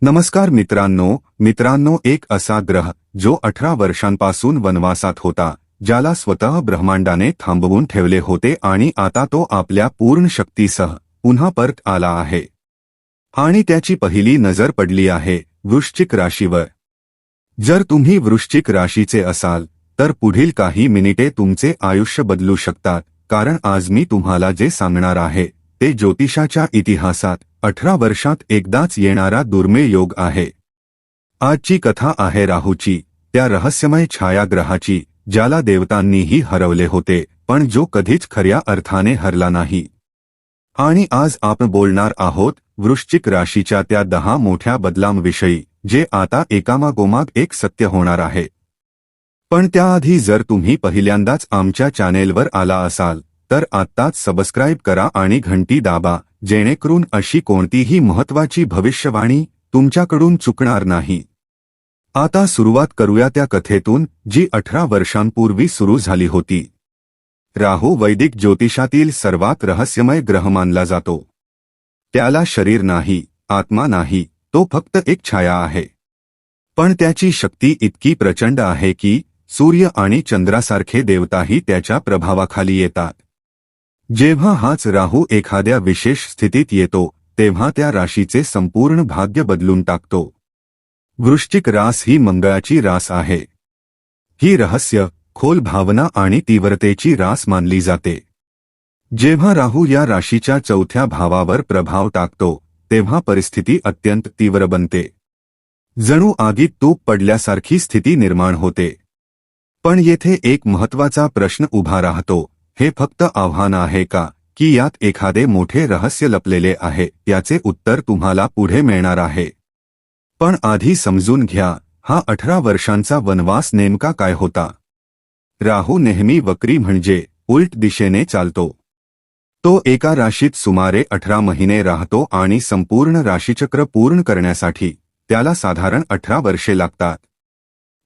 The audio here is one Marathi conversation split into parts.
नमस्कार मित्रांनो, एक असा ग्रह जो 18 वर्षांपासून वनवासात होता, ज्याला स्वतः ब्रह्मांडाने थांबवून ठेवले होते आणि आता तो आपल्या पूर्ण शक्तीसह पुन्हा परत आला आहे. आणि त्याची पहिली नजर पडली आहे वृश्चिक राशीवर. जर तुम्ही वृश्चिक राशीचे असाल तर पुढील काही मिनिटे तुमचे आयुष्य बदलू शकतात, कारण आज मी तुम्हाला जे सांगणार आहे ते ज्योतिषाच्या इतिहासात 18 वर्षात एकदाच येणारा दुर्मिळ योग आहे. आजची कथा आहे राहूची, त्या रहस्यमय छायाग्रहाची ज्याला देवतांनीही हरवले होते, पण जो कधीच खऱ्या अर्थाने हरला नाही. आणि आज आपण बोलणार आहोत वृश्चिक राशीच्या त्या 10 मोठ्या बदलांविषयी, जे आता एकामागोमाग एक सत्य होणार आहे. पण त्याआधी जर तुम्ही पहिल्यांदाच आमच्या चॅनेलवर आला असाल तर आत्ताच सबस्क्राईब करा आणि घंटी दाबा, जेणेकरून अशी कोणतीही महत्त्वाची भविष्यवाणी तुमच्याकडून चुकणार नाही. आता सुरुवात करूया त्या कथेतून, जी 18 वर्षांपूर्वी सुरू झाली होती. राहू वैदिक ज्योतिषातील सर्वात रहस्यमय ग्रह मानला जातो. त्याला शरीर नाही, आत्मा नाही, तो फक्त एक छाया आहे. पण त्याची शक्ती इतकी प्रचंड आहे की सूर्य आणि चंद्रासारखे देवताही त्याच्या प्रभावाखाली येतात. जेव्हा हाच राहू एखाद्या विशेष स्थितीत येतो तेव्हा त्या राशीचे संपूर्ण भाग्य बदलून टाकतो. वृश्चिक रास ही मंगळाची रास आहे. ही रहस्य, खोल भावना आणि तीव्रतेची रास मानली जाते. जेव्हा राहू या राशीच्या 4थ्या भावावर प्रभाव टाकतो तेव्हा परिस्थिती अत्यंत तीव्र बनते. जणू आगीत तूप पडल्यासारखी स्थिती निर्माण होते. पण येथे एक महत्त्वाचा प्रश्न उभा राहतो, हे फक्त आव्हान आहे का, की यात एखादे मोठे रहस्य लपलेले आहे? याचे उत्तर तुम्हाला पुढे मिळणार आहे. पण आधी समजून घ्या, हा 18 वर्षांचा वनवास नेमका काय होता. राहू नेहमी वक्री म्हणजे उलट दिशेने चालतो. तो एका राशीत सुमारे 18 महिने राहतो आणि संपूर्ण राशीचक्र पूर्ण करण्यासाठी त्याला साधारण 18 वर्षे लागतात.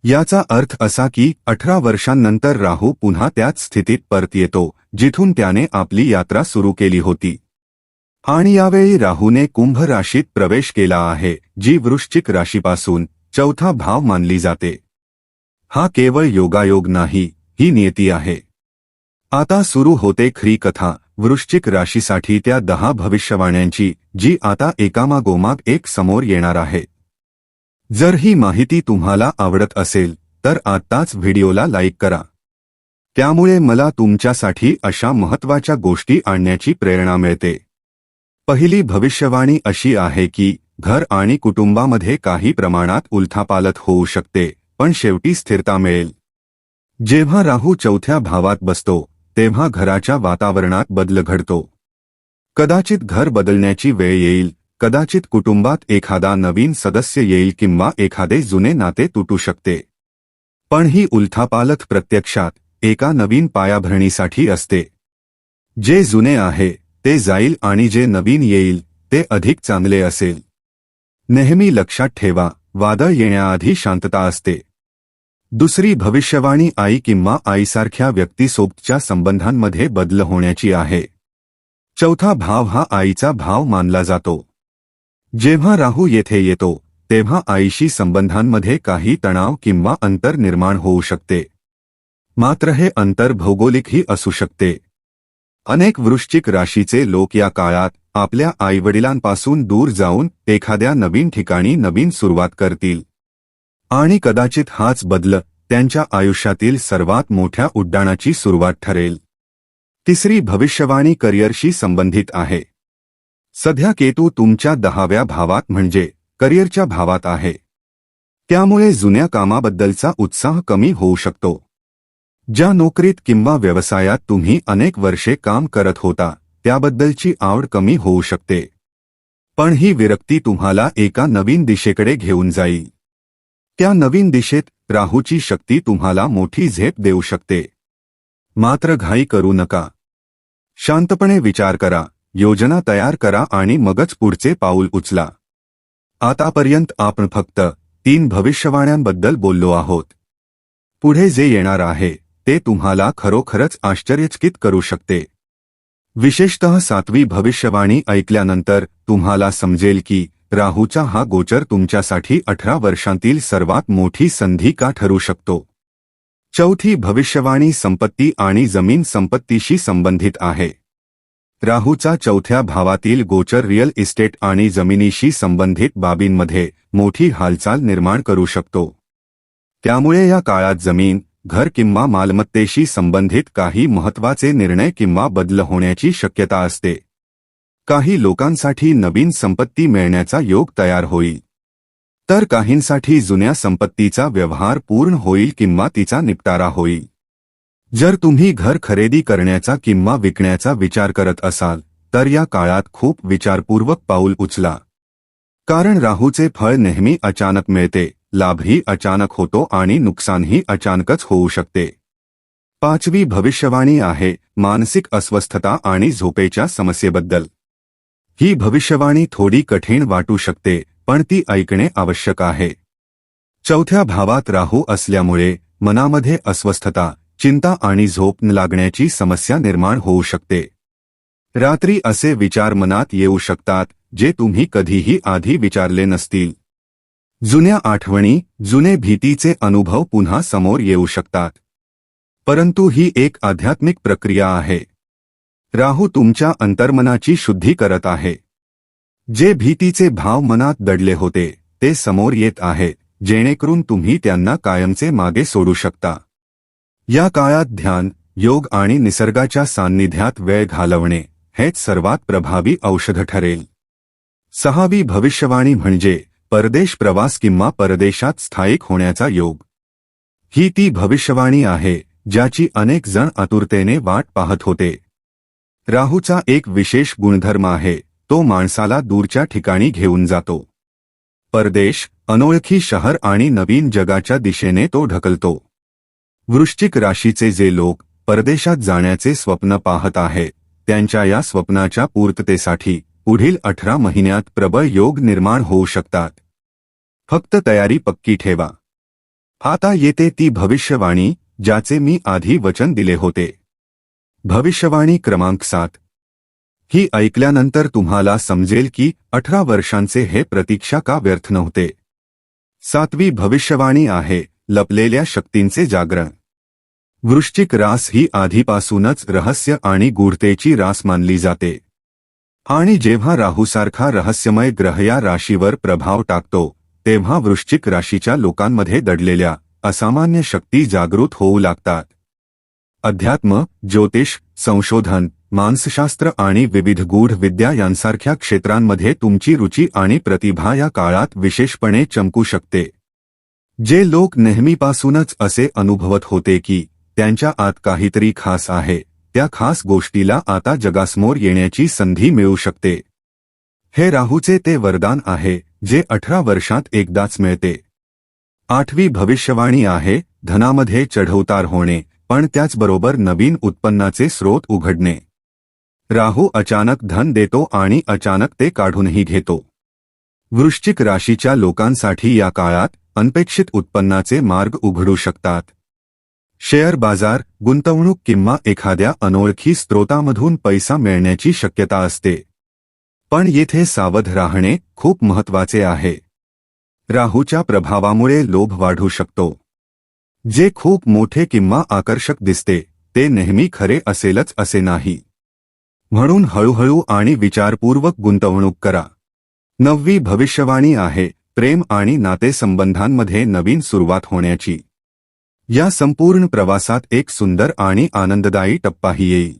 याचा अर्थ असा की 18 वर्षांनंतर राहू पुन्हा त्याच स्थितीत परत येतो जिथून त्याने आपली यात्रा सुरू केली होती. आणि यावेळी राहूने कुंभ राशीत प्रवेश केला आहे, जी वृश्चिक राशीपासून 4था भाव मानली जाते. हा केवळ योगायोग नाही, ही नियती आहे. आता सुरू होते खरी कथा, वृश्चिक राशीसाठी त्या 10 भविष्यवाण्यांची, जी आता एकामागोमाग एक समोर येणार आहे. जर ही माहिती तुम्हाला आवडत असेल तर आत्ताच व्हिडिओला लाईक करा. त्यामुळे मला तुमच्यासाठी अशा महत्त्वाच्या गोष्टी आणण्याची प्रेरणा मिळते. पहिली भविष्यवाणी अशी आहे की घर आणि कुटुंबामध्ये काही प्रमाणात उलथापालथ होऊ शकते, पण शेवटी स्थिरता मिळेल. जेव्हा राहू 4थ्या भावात बसतो तेव्हा घराच्या वातावरणात बदल घडतो. कदाचित घर बदलण्याची वेळ येईल, कदाचित कुटुंबात एखादा नवीन सदस्य येईल किंवा एखादे जुने नाते तुटू शकते. पण ही उलथापालथ प्रत्यक्षात एका नवीन पायाभरणीसाठी असते. जे जुने आहे ते जाईल आणि जे नवीन येईल ते अधिक चांगले असेल. नेहमी लक्षात ठेवा, वादळ येण्याआधी शांतता असते. दुसरी भविष्यवाणी आई किंवा आईसारख्या व्यक्तीसोबतच्या संबंधांमध्ये बदल होण्याची आहे. 4था भाव हा आईचा भाव मानला जातो. जेव्हा राहू येथे येतो तेव्हा आईशी संबंधांमध्ये काही तणाव किंवा अंतर निर्माण होऊ शकते. मात्र हे अंतर भौगोलिकही असू शकते. अनेक वृश्चिक राशीचे लोक या काळात आपल्या आईवडिलांपासून दूर जाऊन एखाद्या नवीन ठिकाणी नवीन सुरुवात करतील. आणि कदाचित हाच बदल त्यांच्या आयुष्यातील सर्वात मोठ्या उड्डाणाची सुरुवात ठरेल. तिसरी भविष्यवाणी करिअरशी संबंधित आहे. सध्या केतू तुमच्या 10व्या भावात म्हणजे करिअरच्या भावात आहे. त्यामुळे जुन्या कामाबद्दलचा उत्साह कमी होऊ शकतो. ज्या नोकरीत किंवा व्यवसायात तुम्ही अनेक वर्षे काम करत होता त्याबद्दलची आवड कमी होऊ शकते. पण ही विरक्ती तुम्हाला एका नवीन दिशेकडे घेऊन जाईल. त्या नवीन दिशेत राहूची शक्ती तुम्हाला मोठी झेप देऊ शकते. मात्र घाई करू नका. शांतपणे विचार करा, योजना तयार करा आणि मगच पुढचे पाऊल उचला. आतापर्यंत आपण फक्त 3 भविष्यवाण्यांबद्दल बोललो आहोत. पुढे जे येणार आहे ते तुम्हाला खरोखरच आश्चर्यचकित करू शकते. विशेषतः 7वी भविष्यवाणी ऐकल्यानंतर तुम्हाला समजेल की राहूचा हा गोचर तुमच्यासाठी 18 वर्षांतील सर्वात मोठी संधी का ठरू शकतो? चौथी भविष्यवाणी संपत्ती आणि जमीन संपत्तीशी संबंधित आहे. राहूचा चौथ्या भावातील गोचर रिअल इस्टेट आणि जमिनीशी संबंधित बाबींमध्ये मोठी हालचाल निर्माण करू शकतो. त्यामुळे या काळात जमीन, घर किंवा मालमत्तेशी संबंधित काही महत्त्वाचे निर्णय किंवा बदल होण्याची शक्यता असते. काही लोकांसाठी नवीन संपत्ती मिळण्याचा योग तयार होईल, तर काहींसाठी जुन्या संपत्तीचा व्यवहार पूर्ण होईल किंवा तिचा निपटारा होईल. जर तुम्ही घर खरेदी करण्याचा किंवा विकण्याचा विचार करत असाल तर या काळात खूप विचारपूर्वक पाऊल उचला, कारण राहूचे फळ नेहमी अचानक मिळते, लाभही अचानक होतो आणि नुकसानही अचानकच होऊ शकते. पाचवी भविष्यवाणी आहे मानसिक अस्वस्थता आणि झोपेच्या समस्येबद्दल. ही भविष्यवाणी थोडी कठीण वाटू शकते, पण ती ऐकणे आवश्यक आहे. चौथ्या भावात राहू असल्यामुळे मनामध्ये अस्वस्थता, चिंता आणि झोप न लागण्याची समस्या निर्माण होऊ शकते. रात्री असे विचार मनात येऊ शकतात जे तुम्ही कधीही आधी विचारले नसतील. जुन्या आठवणी, जुने भीतीचे अनुभव पुन्हा समोर येऊ शकतात. परंतु ही एक आध्यात्मिक प्रक्रिया आहे. राहू तुमच्या अंतर्मनाची शुद्धी करत आहे. जे भीतीचे भाव मनात दडले होते ते समोर येत आहेत, जेणेकरून तुम्ही त्यांना कायमचे मागे सोडू शकता. या काळात ध्यान, योग आणि निसर्गाच्या सान्निध्यात वेळ घालवणे हेच सर्वात प्रभावी औषध ठरेल. सहावी भविष्यवाणी म्हणजे परदेश प्रवास किंवा परदेशात स्थायिक होण्याचा योग. ही ती भविष्यवाणी आहे ज्याची अनेक जण आतुरतेने वाट पाहत होते. राहूचा एक विशेष गुणधर्म आहे, तो माणसाला दूरच्या ठिकाणी घेऊन जातो. परदेश, अनोळखी शहर आणि नवीन जगाच्या दिशेने तो ढकलतो. वृश्चिक राशीचे जे लोक परदेशात जाण्याचे स्वप्न पाहत आहेत त्यांच्या या स्वप्नाच्या पूर्ततेसाठी पुढील 18 महिन्यात प्रबळ योग निर्माण होऊ शकतात. फक्त तयारी पक्की ठेवा. आता येते ती भविष्यवाणी ज्याचे मी आधी वचन दिले होते. भविष्यवाणी क्रमांक 7. ही ऐकल्यानंतर तुम्हाला समजेल की 18 वर्षांचे हे प्रतीक्षा का व्यर्थ नव्हते. सातवी भविष्यवाणी आहे लपलेल्या शक्तींचे जागरण. वृश्चिक रास ही आधीपासूनच रहस्य आणि गूढतेची रास मानली जाते. आणि जेव्हा राहूसारखा रहस्यमय ग्रह या राशीवर प्रभाव टाकतो तेव्हा वृश्चिक राशीच्या लोकांमध्ये दडलेल्या असामान्य शक्ती जागृत होऊ लागतात. अध्यात्म, ज्योतिष, संशोधन, मानसशास्त्र आणि विविध गूढ विद्या यांसारख्या क्षेत्रांमध्ये तुमची रुची आणि प्रतिभा या काळात विशेषपणे चमकू शकते. जे लोक नेहमीपासूनच असे अनुभवत होते की त्यांच्या आत काहीतरी खास आहे, त्या खास गोष्टीला आता जगासमोर येण्याची संधी मिळू शकते. हे राहूचे ते वरदान आहे जे 18 वर्षात एकदाच मिळते. आठवी भविष्यवाणी आहे धनामध्ये चढउतार होणे, पण त्याचबरोबर नवीन उत्पन्नाचे स्रोत उघडणे. राहू अचानक धन देतो आणि अचानक ते काढूनही घेतो. वृश्चिक राशीच्या लोकांसाठी या काळात अनपेक्षित उत्पन्नाचे मार्ग उघडू शकतात. शेअर बाजार, गुंतवणूक किंवा एखाद्या अनोळखी स्रोतामधून पैसा मिळण्याची शक्यता असते. पण येथे सावध राहणे खूप महत्त्वाचे आहे. राहूच्या प्रभावामुळे लोभ वाढू शकतो. जे खूप मोठे किंवा आकर्षक दिसते ते नेहमी खरे असेलच असे नाही. म्हणून हळूहळू आणि विचारपूर्वक गुंतवणूक करा. नववी भविष्यवाणी आहे प्रेम आणि नातेसंबंधांमध्ये नवीन सुरुवात होण्याची. या संपूर्ण प्रवासात एक सुंदर आणि आनंददायी टप्पाही येईल.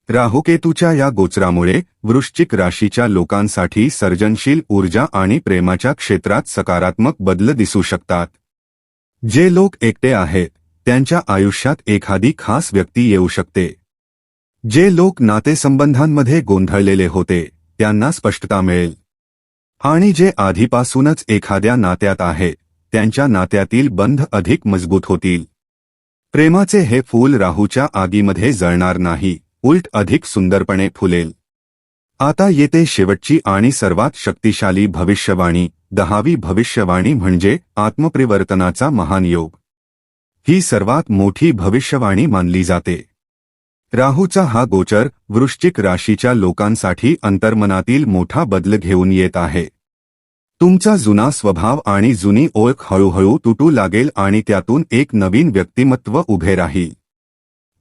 राहुकेतूच्या या गोचरामुळे वृश्चिक राशीच्या लोकांसाठी सर्जनशील ऊर्जा आणि प्रेमाच्या क्षेत्रात सकारात्मक बदल दिसू शकतात. जे लोक एकटे आहेत त्यांच्या आयुष्यात एखादी खास व्यक्ती येऊ शकते. जे लोक नातेसंबंधांमध्ये गोंधळलेले होते त्यांना स्पष्टता मिळेल. आणि जे आधीपासूनच एखाद्या नात्यात आहेत त्यांच्या नात्यातील बंध अधिक मजबूत होतील. प्रेमाचे हे फूल राहूच्या आगीमध्ये जळणार नाही, उलट अधिक सुंदरपणे फुलेल. आता येते शेवटची आणि सर्वात शक्तिशाली भविष्यवाणी, 10वी भविष्यवाणी म्हणजे आत्मपरिवर्तनाचा महान योग. ही सर्वात मोठी भविष्यवाणी मानली जाते. राहूचा हा गोचर वृश्चिक राशीच्या लोकांसाठी अंतर्मनातील मोठा बदल घेऊन येत आहे. तुमचा जुना स्वभाव आणि जुनी ओळख हळूहळू तुटू लागेल आणि त्यातून एक नवीन व्यक्तिमत्व उभे राहील.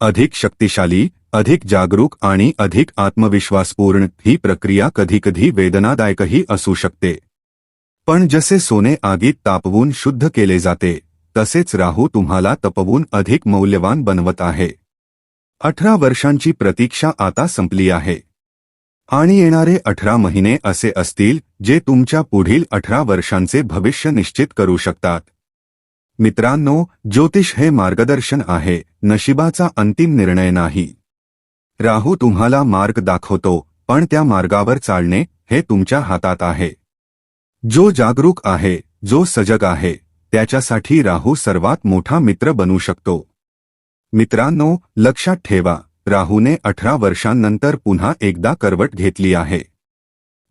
अधिक शक्तिशाली, अधिक जागरूक आणि अधिक आत्मविश्वासपूर्ण. ही प्रक्रिया कधीकधी वेदनादायकही असू शकते. पण जसे सोने आगीत तापवून शुद्ध केले जाते, तसेच राहू तुम्हाला तपवून अधिक मौल्यवान बनवत आहे. 18 वर्षांची प्रतीक्षा आता संपली आहे. आणि येणारे 18 महिने असे असतील जे तुमच्या पुढील 18 वर्षांचे भविष्य निश्चित करू शकतात. मित्रांनो, ज्योतिष हे मार्गदर्शन आहे, नशिबाचा अंतिम निर्णय नाही. राहू तुम्हाला मार्ग दाखवतो, पण त्या मार्गावर चालणे हे तुमच्या हातात आहे. जो जागरूक आहे, जो सजग आहे, त्याच्यासाठी राहू सर्वात मोठा मित्र बनू शकतो. मित्रांनो, लक्षात ठेवा, राहूने 18 वर्षांनंतर पुन्हा एकदा करवट घेतली आहे.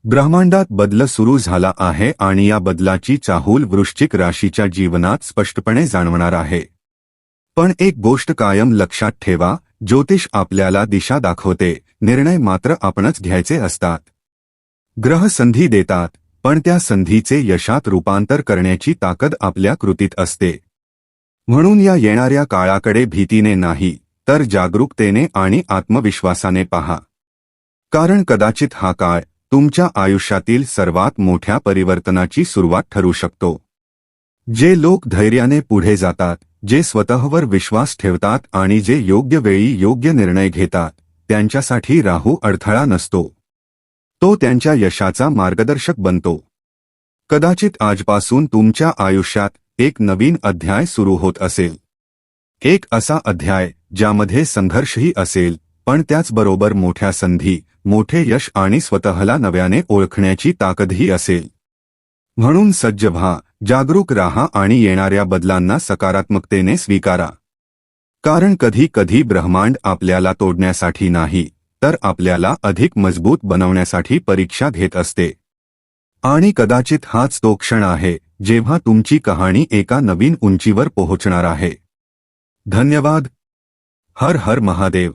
ब्रह्मांडात बदल सुरू झाला आहे आणि या बदलाची चाहूल वृश्चिक राशीच्या जीवनात स्पष्टपणे जाणवणार आहे. पण एक गोष्ट कायम लक्षात ठेवा, ज्योतिष आपल्याला दिशा दाखवते, निर्णय मात्र आपणच घ्यायचे असतात. ग्रह संधी देतात, पण त्या संधीचे यशात रूपांतर करण्याची ताकद आपल्या कृतीत असते. म्हणून या येणाऱ्या काळाकडे भीतीने नाही, तर जागरूकतेने आणि आत्मविश्वासाने पहा. कारण कदाचित हा काळ तुमच्या आयुष्यातील सर्वात मोठ्या परिवर्तनाची सुरुवात ठरू शकतो. जे लोक धैर्याने पुढे जातात, जे स्वतःवर विश्वास ठेवतात आणि जे योग्य वेळी योग्य निर्णय घेतात, त्यांच्यासाठी राहू अडथळा नसतो. तो त्यांच्या यशाचा मार्गदर्शक बनतो. कदाचित आजपासून तुमच्या आयुष्यात एक नवीन अध्याय सुरू होत असेल. एक असा अध्याय ज्यामध्ये संघर्षही असेल, पण त्याचबरोबर मोठ्या संधी, मोठे यश आणि स्वतःला नव्याने ओळखण्याची ताकदही असेल. म्हणून सज्ज व्हा, जागरूक राहा आणि येणाऱ्या बदलांना सकारात्मकतेने स्वीकारा. कारण कधी कधी ब्रह्मांड आपल्याला तोडण्यासाठी नाही, तर आपल्याला अधिक मजबूत बनवण्यासाठी परीक्षा घेत असते. आणि कदाचित हाच तो क्षण आहे जेव्हा तुमची कहाणी एका नवीन उंचीवर पोहोचणार आहे. धन्यवाद. हर हर महादेव.